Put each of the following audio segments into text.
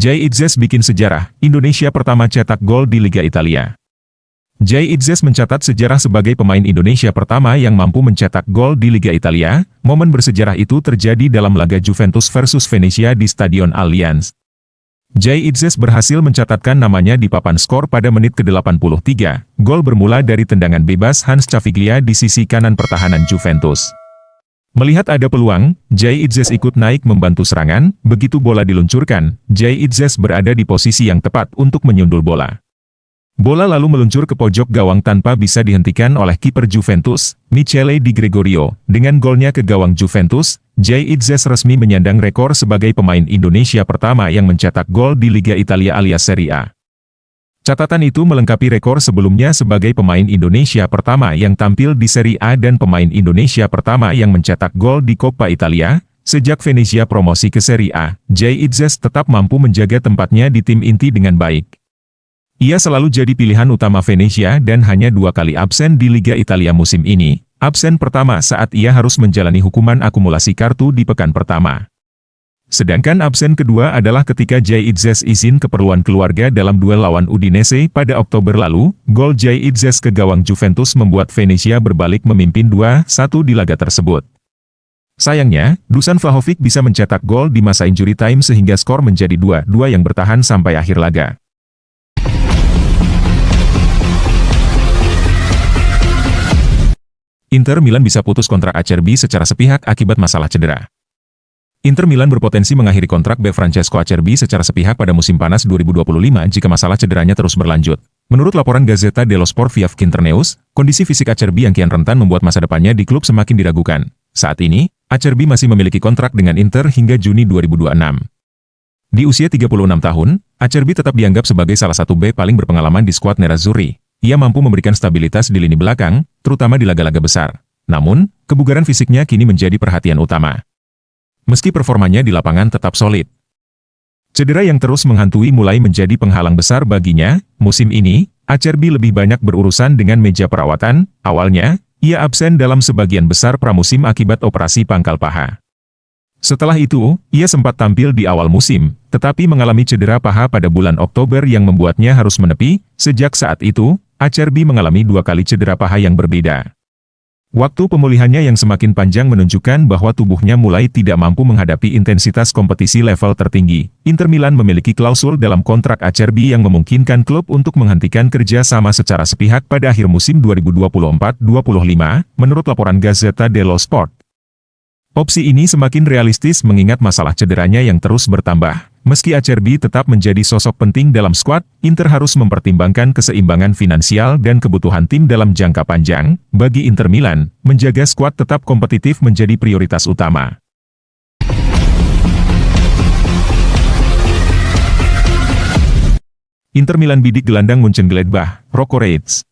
Jay Itzes bikin sejarah, Indonesia pertama cetak gol di Liga Italia. Jay Itzes mencatat sejarah sebagai pemain Indonesia pertama yang mampu mencetak gol di Liga Italia. Momen bersejarah itu terjadi dalam laga Juventus versus Venezia di Stadion Allianz. Jay Itzes berhasil mencatatkan namanya di papan skor pada menit ke-83. Gol bermula dari tendangan bebas Hans Caviglia di sisi kanan pertahanan Juventus. Melihat ada peluang, Jay Itzes ikut naik membantu serangan. Begitu bola diluncurkan, Jay Itzes berada di posisi yang tepat untuk menyundul bola. Bola lalu meluncur ke pojok gawang tanpa bisa dihentikan oleh kiper Juventus, Michele Di Gregorio. Dengan golnya ke gawang Juventus, Jay Itzes resmi menyandang rekor sebagai pemain Indonesia pertama yang mencetak gol di Liga Italia alias Serie A. Catatan itu melengkapi rekor sebelumnya sebagai pemain Indonesia pertama yang tampil di Serie A dan pemain Indonesia pertama yang mencetak gol di Coppa Italia. Sejak Venezia promosi ke Serie A, Jay Itzes tetap mampu menjaga tempatnya di tim inti dengan baik. Ia selalu jadi pilihan utama Venezia dan hanya 2 kali absen di Liga Italia musim ini. Absen pertama saat ia harus menjalani hukuman akumulasi kartu di pekan pertama. Sedangkan absen kedua adalah ketika Jay Itzes izin keperluan keluarga dalam duel lawan Udinese pada Oktober lalu. Gol Jay Itzes ke gawang Juventus membuat Venezia berbalik memimpin 2-1 di laga tersebut. Sayangnya, Dusan Vlahovic bisa mencetak gol di masa injury time sehingga skor menjadi 2-2 yang bertahan sampai akhir laga. Inter Milan bisa putus kontrak Acerbi secara sepihak akibat masalah cedera. Inter Milan berpotensi mengakhiri kontrak bek Francesco Acerbi secara sepihak pada musim panas 2025 jika masalah cederanya terus berlanjut. Menurut laporan Gazzetta dello Sport via Internews, kondisi fisik Acerbi yang kian rentan membuat masa depannya di klub semakin diragukan. Saat ini, Acerbi masih memiliki kontrak dengan Inter hingga Juni 2026. Di usia 36 tahun, Acerbi tetap dianggap sebagai salah satu bek paling berpengalaman di skuad Nerazzurri. Ia mampu memberikan stabilitas di lini belakang, terutama di laga-laga besar. Namun, kebugaran fisiknya kini menjadi perhatian utama. Meski performanya di lapangan tetap solid, cedera yang terus menghantui mulai menjadi penghalang besar baginya. Musim ini, Acerbi lebih banyak berurusan dengan meja perawatan. Awalnya, ia absen dalam sebagian besar pramusim akibat operasi pangkal paha. Setelah itu, ia sempat tampil di awal musim, tetapi mengalami cedera paha pada bulan Oktober yang membuatnya harus menepi. Sejak saat itu, Acerbi mengalami 2 kali cedera paha yang berbeda. Waktu pemulihannya yang semakin panjang menunjukkan bahwa tubuhnya mulai tidak mampu menghadapi intensitas kompetisi level tertinggi. Inter Milan memiliki klausul dalam kontrak Acerbi yang memungkinkan klub untuk menghentikan kerja sama secara sepihak pada akhir musim 2024-25, menurut laporan Gazzetta dello Sport. Opsi ini semakin realistis mengingat masalah cederanya yang terus bertambah. Meski Acerbi tetap menjadi sosok penting dalam skuad, Inter harus mempertimbangkan keseimbangan finansial dan kebutuhan tim dalam jangka panjang. Bagi Inter Milan, menjaga skuad tetap kompetitif menjadi prioritas utama. Inter Milan bidik gelandang Mönchengladbach, Rocco Reitz.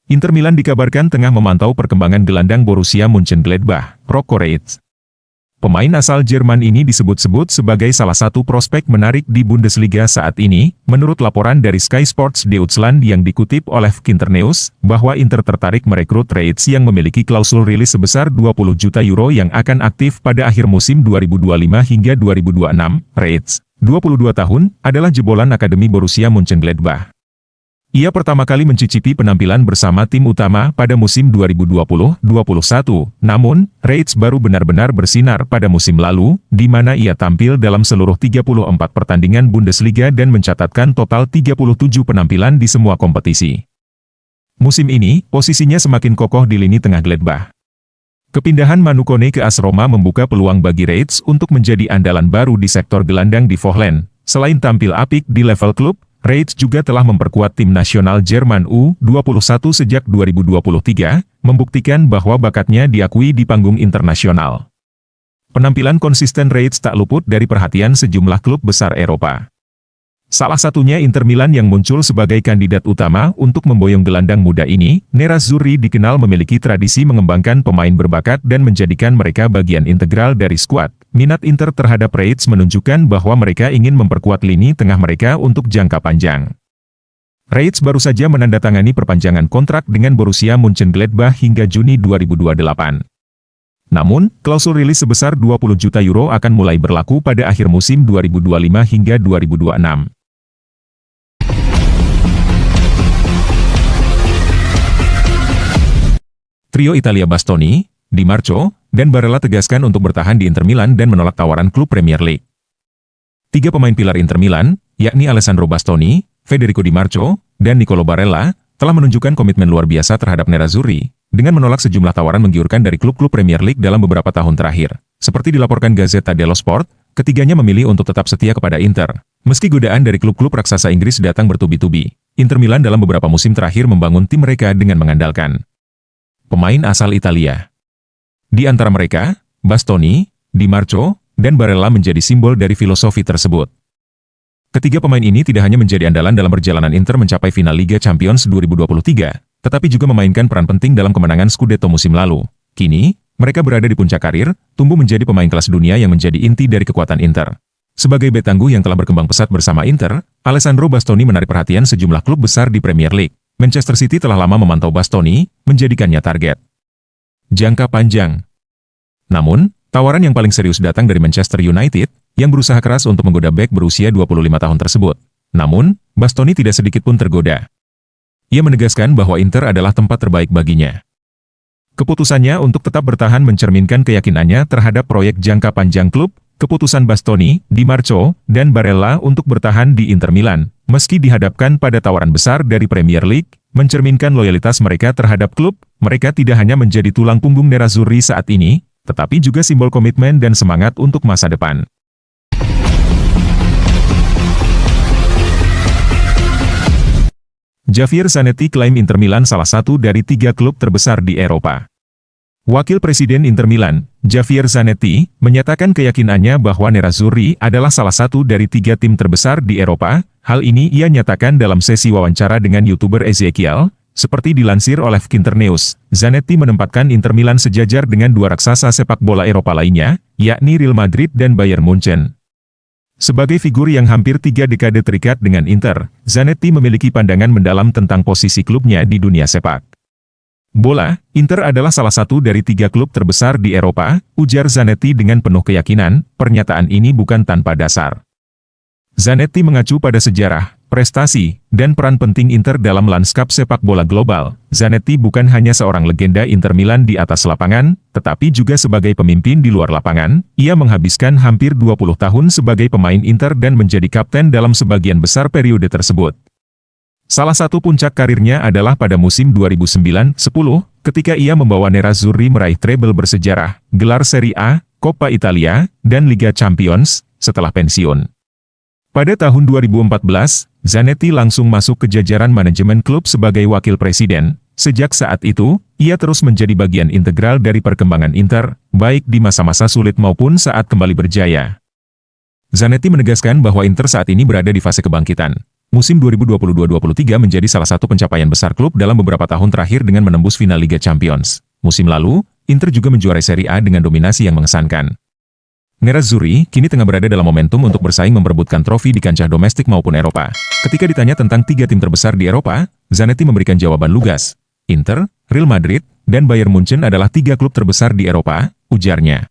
Inter Milan dikabarkan tengah memantau perkembangan gelandang Borussia Mönchengladbach, Rocco Reitz. Pemain asal Jerman ini disebut-sebut sebagai salah satu prospek menarik di Bundesliga saat ini. Menurut laporan dari Sky Sports Deutschland yang dikutip oleh Internews, bahwa Inter tertarik merekrut Reitz yang memiliki klausul rilis sebesar 20 juta euro yang akan aktif pada akhir musim 2025 hingga 2026. Reitz, 22 tahun, adalah jebolan Akademi Borussia Mönchengladbach. Ia pertama kali mencicipi penampilan bersama tim utama pada musim 2020-21, namun, Reitz baru benar-benar bersinar pada musim lalu, di mana ia tampil dalam seluruh 34 pertandingan Bundesliga dan mencatatkan total 37 penampilan di semua kompetisi. Musim ini, posisinya semakin kokoh di lini tengah Gladbach. Kepindahan Manu Kone ke AS Roma membuka peluang bagi Reitz untuk menjadi andalan baru di sektor gelandang di Vogtland. Selain tampil apik di level klub, Reitz juga telah memperkuat tim nasional Jerman U21 sejak 2023, membuktikan bahwa bakatnya diakui di panggung internasional. Penampilan konsisten Reitz tak luput dari perhatian sejumlah klub besar Eropa. Salah satunya Inter Milan yang muncul sebagai kandidat utama untuk memboyong gelandang muda ini. Nerazzurri dikenal memiliki tradisi mengembangkan pemain berbakat dan menjadikan mereka bagian integral dari skuad. Minat Inter terhadap Reitz menunjukkan bahwa mereka ingin memperkuat lini tengah mereka untuk jangka panjang. Reitz baru saja menandatangani perpanjangan kontrak dengan Borussia Mönchengladbach hingga Juni 2028. Namun, klausul rilis sebesar 20 juta euro akan mulai berlaku pada akhir musim 2025 hingga 2026. Trio Italia Bastoni, Di Marco, dan Barella tegaskan untuk bertahan di Inter Milan dan menolak tawaran klub Premier League. Tiga pemain pilar Inter Milan, yakni Alessandro Bastoni, Federico Di Marco, dan Nicolo Barella, telah menunjukkan komitmen luar biasa terhadap Nerazzurri, dengan menolak sejumlah tawaran menggiurkan dari klub-klub Premier League dalam beberapa tahun terakhir. Seperti dilaporkan Gazzetta dello Sport, ketiganya memilih untuk tetap setia kepada Inter. Meski godaan dari klub-klub raksasa Inggris datang bertubi-tubi, Inter Milan dalam beberapa musim terakhir membangun tim mereka dengan mengandalkan pemain asal Italia. Di antara mereka, Bastoni, Di Marco, dan Barella menjadi simbol dari filosofi tersebut. Ketiga pemain ini tidak hanya menjadi andalan dalam perjalanan Inter mencapai final Liga Champions 2023, tetapi juga memainkan peran penting dalam kemenangan Scudetto musim lalu. Kini, mereka berada di puncak karir, tumbuh menjadi pemain kelas dunia yang menjadi inti dari kekuatan Inter. Sebagai bek tangguh yang telah berkembang pesat bersama Inter, Alessandro Bastoni menarik perhatian sejumlah klub besar di Premier League. Manchester City telah lama memantau Bastoni, menjadikannya target jangka panjang. Namun, tawaran yang paling serius datang dari Manchester United, yang berusaha keras untuk menggoda bek berusia 25 tahun tersebut. Namun, Bastoni tidak sedikit pun tergoda. Ia menegaskan bahwa Inter adalah tempat terbaik baginya. Keputusannya untuk tetap bertahan mencerminkan keyakinannya terhadap proyek jangka panjang klub. Keputusan Bastoni, Di Marco, dan Barella untuk bertahan di Inter Milan, meski dihadapkan pada tawaran besar dari Premier League, mencerminkan loyalitas mereka terhadap klub. Mereka tidak hanya menjadi tulang punggung Nerazzurri saat ini, tetapi juga simbol komitmen dan semangat untuk masa depan. Javier Zanetti klaim Inter Milan salah satu dari 3 klub terbesar di Eropa. Wakil Presiden Inter Milan, Javier Zanetti, menyatakan keyakinannya bahwa Nerazzurri adalah salah satu dari 3 tim terbesar di Eropa. Hal ini ia nyatakan dalam sesi wawancara dengan YouTuber Ezekiel. Seperti dilansir oleh Internews, Zanetti menempatkan Inter Milan sejajar dengan 2 raksasa sepak bola Eropa lainnya, yakni Real Madrid dan Bayern Munchen. Sebagai figur yang hampir 3 dekade terikat dengan Inter, Zanetti memiliki pandangan mendalam tentang posisi klubnya di dunia sepak bola. Inter adalah salah satu dari 3 klub terbesar di Eropa, ujar Zanetti dengan penuh keyakinan. Pernyataan ini bukan tanpa dasar. Zanetti mengacu pada sejarah, prestasi, dan peran penting Inter dalam lanskap sepak bola global. Zanetti bukan hanya seorang legenda Inter Milan di atas lapangan, tetapi juga sebagai pemimpin di luar lapangan. Ia menghabiskan hampir 20 tahun sebagai pemain Inter dan menjadi kapten dalam sebagian besar periode tersebut. Salah satu puncak karirnya adalah pada musim 2009-10, ketika ia membawa Nerazzurri meraih treble bersejarah, gelar Serie A, Coppa Italia, dan Liga Champions, setelah pensiun. Pada tahun 2014, Zanetti langsung masuk ke jajaran manajemen klub sebagai wakil presiden. Sejak saat itu, ia terus menjadi bagian integral dari perkembangan Inter, baik di masa-masa sulit maupun saat kembali berjaya. Zanetti menegaskan bahwa Inter saat ini berada di fase kebangkitan. Musim 2022-23 menjadi salah satu pencapaian besar klub dalam beberapa tahun terakhir dengan menembus final Liga Champions. Musim lalu, Inter juga menjuarai Serie A dengan dominasi yang mengesankan. Nerazzurri kini tengah berada dalam momentum untuk bersaing memperebutkan trofi di kancah domestik maupun Eropa. Ketika ditanya tentang 3 tim terbesar di Eropa, Zanetti memberikan jawaban lugas. Inter, Real Madrid, dan Bayern Munchen adalah 3 klub terbesar di Eropa, ujarnya.